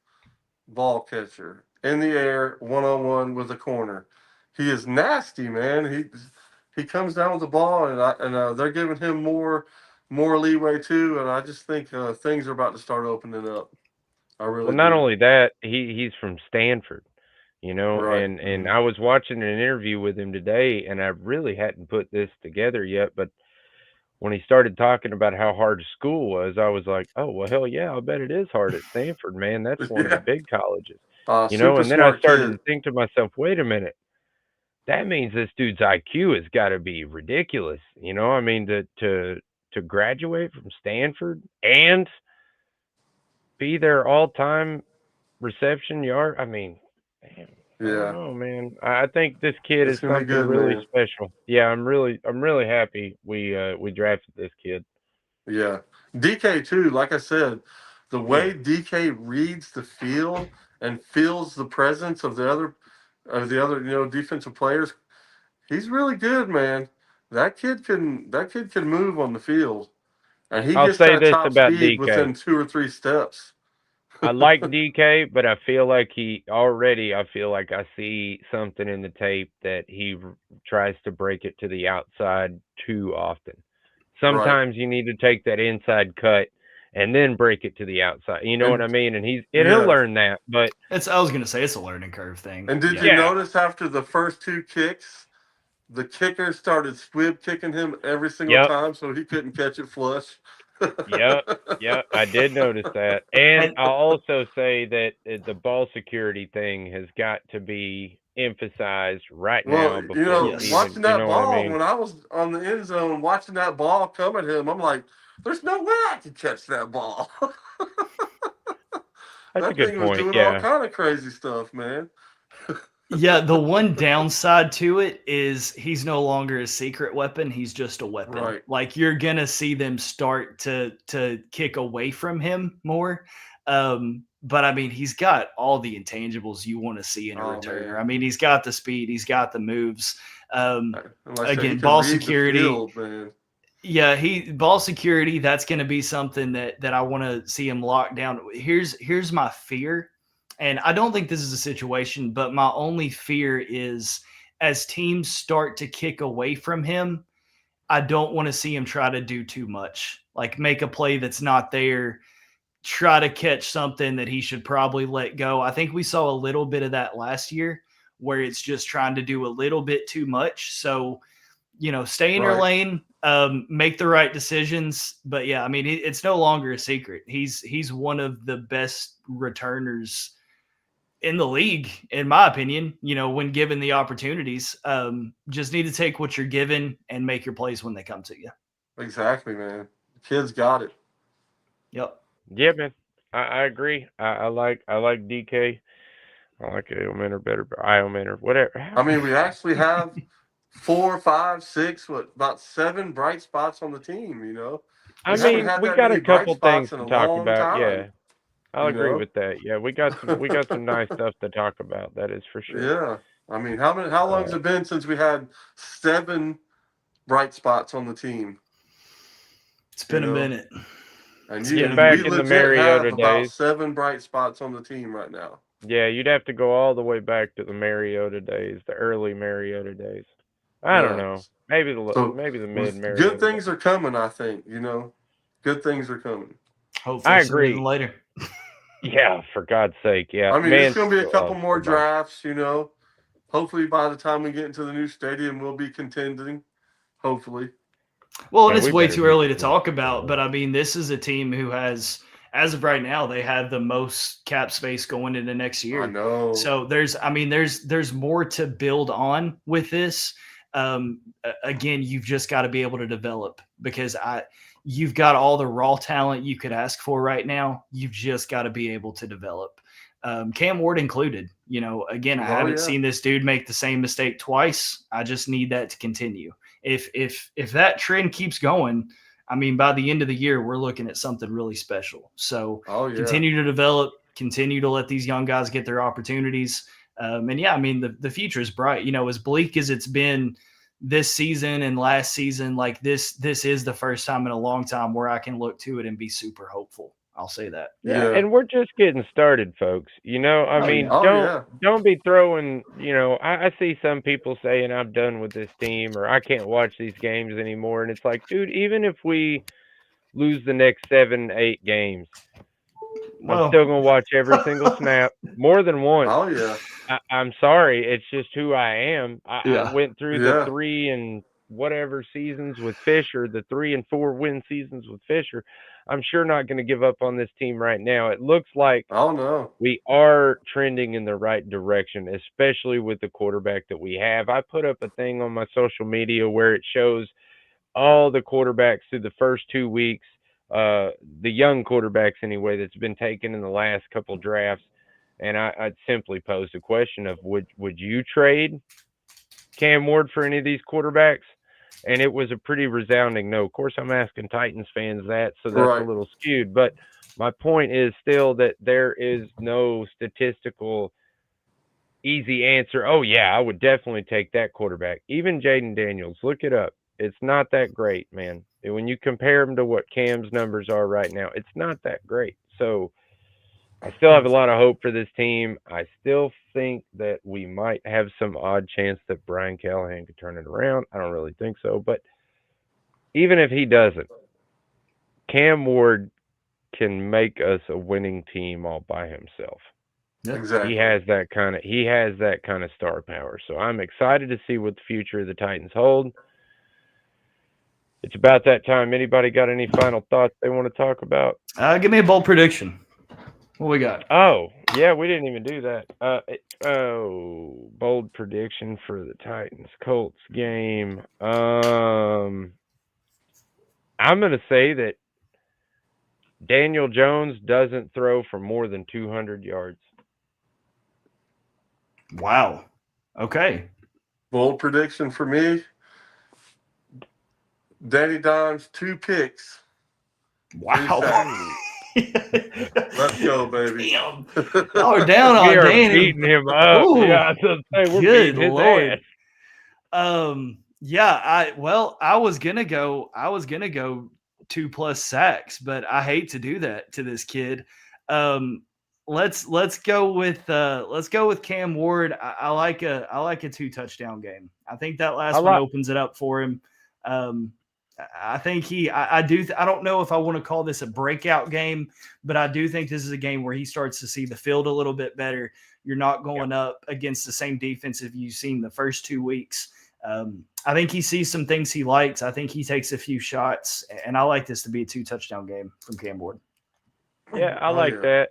ball catcher in the air, one-on-one with a corner. He is nasty, man. He comes down with the ball, and they're giving him more leeway too. And I just think things are about to start opening up. I really. Well, not only that, he's from Stanford, Right. and I was watching an interview with him today, and I really hadn't put this together yet, but when he started talking about how hard school was, I was like, oh, well, hell yeah, I bet it is hard at Stanford, man. That's one of the big colleges, Super and then I started kid. to think to myself, wait a minute. That means this dude's IQ has got to be ridiculous, I mean, to graduate from Stanford and be their all-time reception yard. I mean, damn, I don't know, man. I think this kid is something good, really man. special. Yeah, I'm really happy we drafted this kid. Yeah, DK too. Like I said, the way DK reads the field and feels the presence of the other defensive players, he's really good, man. That kid can move on the field, and he I'll gets say that this top about speed DK. within 2 or 3 steps. I like DK, but I feel like I see something in the tape that he tries to break it to the outside too often. Sometimes you need to take that inside cut and then break it to the outside. You know what I mean? And he'll learn that. But I was going to say it's a learning curve thing. And did you notice after the first 2 kicks, the kicker started squib kicking him every single time, so he couldn't catch it flush? Yep, I did notice that. And I'll also say that the ball security thing has got to be emphasized right now. Watching that ball, when I was on the end zone, watching that ball come at him, I'm like, there's no way I can catch that ball. That's that a good thing point. was doing all kind of crazy stuff, man. Yeah, the one downside to it is he's no longer a secret weapon. He's just a weapon. Right. Like you're gonna see them start to kick away from him more. But I mean, he's got all the intangibles you want to see in a returner. Man. I mean, he's got the speed, he's got the moves. Again, ball security. Field, ball security. That's going to be something that I want to see him lock down. Here's my fear. And I don't think this is a situation, but my only fear is as teams start to kick away from him, I don't want to see him try to do too much, like make a play that's not there, try to catch something that he should probably let go. I think we saw a little bit of that last year where it's just trying to do a little bit too much. So, stay in your lane, make the right decisions. But yeah, I mean, it's no longer a secret. He's one of the best returners in the league, in my opinion, when given the opportunities. Just need to take what you're given and make your plays when they come to you. Exactly, man. The kid's got it. Yep. Yeah, man. I agree. I like DK. I like Ioman better, but Ioman whatever. I mean, we actually have 4, 5, 6, about 7 bright spots on the team, I mean, we got a couple things to talk about. Time. Yeah. I'll agree with that. Yeah, we got some nice stuff to talk about. That is for sure. Yeah, I mean, how long has it been since we had 7 bright spots on the team? It's been a minute. And Get back we in the legit Mariota have about days. 7 bright spots on the team right now. Yeah, you'd have to go all the way back to the Mariota days, the early Mariota days. I don't know. Maybe the mid Mariota. Good things are coming, I think. Good things are coming. Hopefully, I sooner agree. than later. Yeah, for God's sake. Yeah. I mean, it's going to be a couple more bye-bye. drafts, Hopefully, by the time we get into the new stadium, we'll be contending. Hopefully. Well, and Yeah, it's we way better too be early to contending. talk about, but I mean, this is a team who has, as of right now, they have the most cap space going into next year. I know. So there's more to build on with this. Again, you've just got to be able to develop because you've got all the raw talent you could ask for right now. You've just got to be able to develop. Cam Ward included. Again, I haven't seen this dude make the same mistake twice. I just need that to continue. If that trend keeps going, I mean, by the end of the year, we're looking at something really special. So continue to develop, continue to let these young guys get their opportunities. And yeah, I mean, the future is bright. As bleak as it's been this season and last season, like this is the first time in a long time where I can look to it and be super hopeful. I'll say that. Yeah, and we're just getting started, folks. Don't be throwing, I see some people saying I'm done with this team or I can't watch these games anymore. And it's like, dude, even if we lose the next 7, 8 games, I'm still going to watch every single snap more than once. Oh, yeah. I'm sorry. It's just who I am. I went through the 3 and whatever seasons with Fisher, the 3 and 4 win seasons with Fisher. I'm sure not going to give up on this team right now. It looks like we are trending in the right direction, especially with the quarterback that we have. I put up a thing on my social media where it shows all the quarterbacks through the first 2 weeks, the young quarterbacks anyway, that's been taken in the last couple drafts. And I'd simply posed a question of would you trade Cam Ward for any of these quarterbacks? And it was a pretty resounding no. Of course, I'm asking Titans fans that, so that's a little skewed. But my point is still that there is no statistical easy answer. Oh, yeah, I would definitely take that quarterback. Even Jaden Daniels, look it up. It's not that great, man. And when you compare him to what Cam's numbers are right now, it's not that great. So I still have a lot of hope for this team. I still think that we might have some odd chance that Brian Callahan could turn it around. I don't really think so. But even if he doesn't, Cam Ward can make us a winning team all by himself. Exactly. He has that kind of star power. So I'm excited to see what the future of the Titans hold. It's about that time. Anybody got any final thoughts they want to talk about? Give me a bold prediction. What we got? Oh, yeah, we didn't even do that. Bold prediction for the Titans Colts game. I'm going to say that Daniel Jones doesn't throw for more than 200 yards. Wow. Okay. Bold prediction for me. Danny Dimes, 2 picks. Wow. Let's go, baby. Damn. Oh, down on Danny. Beating him up. Ooh, yeah, we're good beating his Lord. ass. Yeah, I was gonna go 2+ sacks, but I hate to do that to this kid. Let's go with Cam Ward. I like a 2-touchdown game. I think that last one opens it up for him. I think I don't know if I want to call this a breakout game, but I do think this is a game where he starts to see the field a little bit better. You're not going up against the same defensive you've seen the first 2 weeks. I think he sees some things he likes. I think he takes a few shots, and I like this to be a 2-touchdown game from Cam Ward. Yeah, I like that.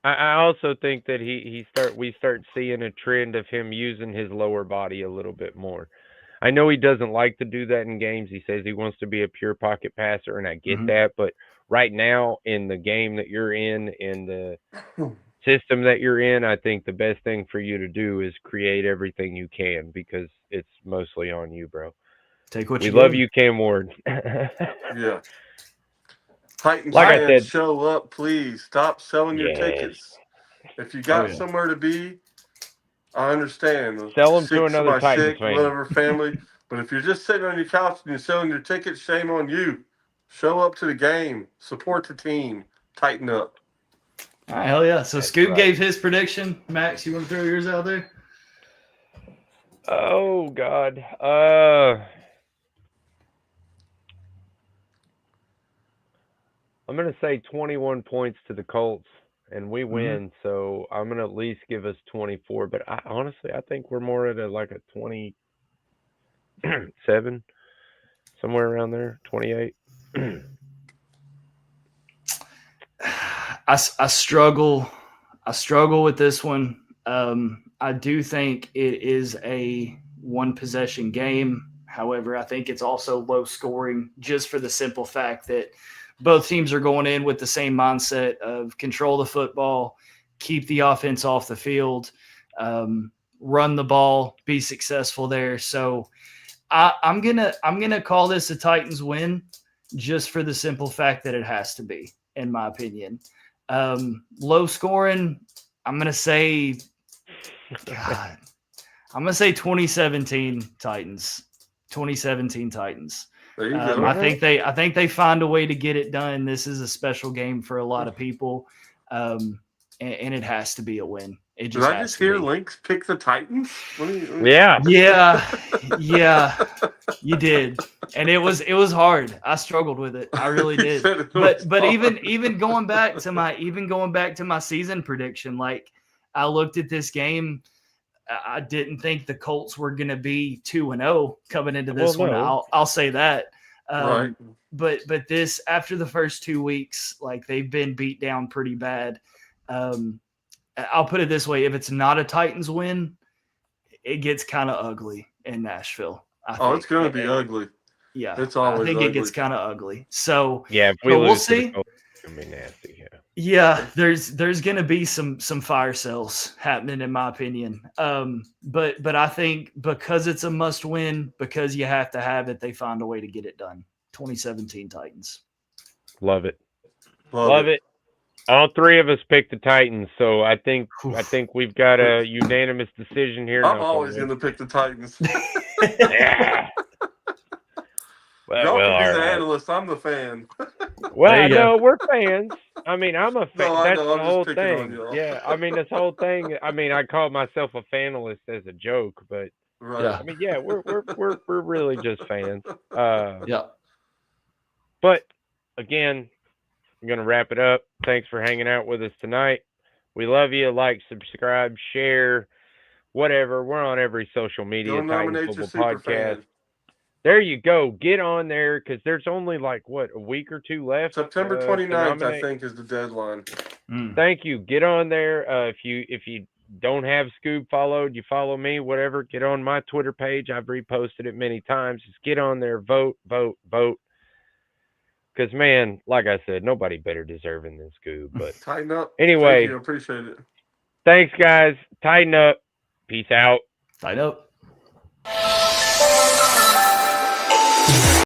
I also think that we start seeing a trend of him using his lower body a little bit more. I know he doesn't like to do that in games. He says he wants to be a pure pocket passer, and I get that. But right now, in the game that you're in the system that you're in, I think the best thing for you to do is create everything you can because it's mostly on you, bro. We love you, Cam Ward. Yeah. Titans fans, show up, please. Stop selling your tickets. If you got somewhere to be, I understand. Sell them to another Titans fan. Whatever family. But if you're just sitting on your couch and you're selling your tickets, shame on you. Show up to the game. Support the team. Tighten up. All right, hell yeah. So That's Scoob right. gave his prediction. Max, you want to throw yours out there? Oh God. I'm gonna say 21 points to the Colts, and we win. So I'm gonna at least give us 24. But honestly, I think we're more at a 27, somewhere around there, 28. I struggle with this one. I do think it is a one possession game. However, I think it's also low scoring just for the simple fact that both teams are going in with the same mindset of control the football, keep the offense off the field, run the ball, be successful there. So I'm gonna call this a Titans win just for the simple fact that it has to be, in my opinion. Low scoring, I'm gonna say 2017 Titans. 2017 Titans. There you go. I think they find a way to get it done. This is a special game for a lot of people, and it has to be a win. It just Did I just hear Lynx pick the Titans? Yeah. Yeah, you did, and it was hard. I struggled with it. I really did. But even going back to my season prediction, like I looked at this game. I didn't think the Colts were going to be 2-0 coming into this one. I'll say that. Right. But this, after the first 2 weeks, like they've been beat down pretty bad. I'll put it this way: if it's not a Titans win, it gets kind of ugly in Nashville. It's going to be ugly. Yeah, it's always. I think ugly. it gets kind of ugly. So yeah, if we lose, we'll see. It's gonna be nasty. Yeah. Yeah, there's going to be some fire sales happening, in my opinion. But I think because it's a must win, because you have to have it, they find a way to get it done. 2017 Titans. Love it. Love it. All three of us picked the Titans, so I think we've got a unanimous decision here. I'm always going to pick the Titans. Yeah. Y'all can be the analyst. I'm the fan. Well, no, we're fans. I mean, I'm a fan. No, That's the whole thing. Yeah, I mean, this whole thing. I mean, I call myself a fanalist as a joke, but right. I mean, yeah, we're really just fans. Yeah. But again, I'm gonna wrap it up. Thanks for hanging out with us tonight. We love you. Like, subscribe, share, whatever. We're on every social media. Go nominate your super fan. There you go. Get on there because there's only a week or two left. September 29th, I think, is the deadline. Thank you. Get on there. If you don't have Scoob followed, you follow me, whatever. Get on my Twitter page. I've reposted it many times. Just get on there. Vote. Because, man, like I said, nobody better deserving than Scoob. But tighten up. Anyway. Thank you. I appreciate it. Thanks, guys. Tighten up. Peace out. Tighten up.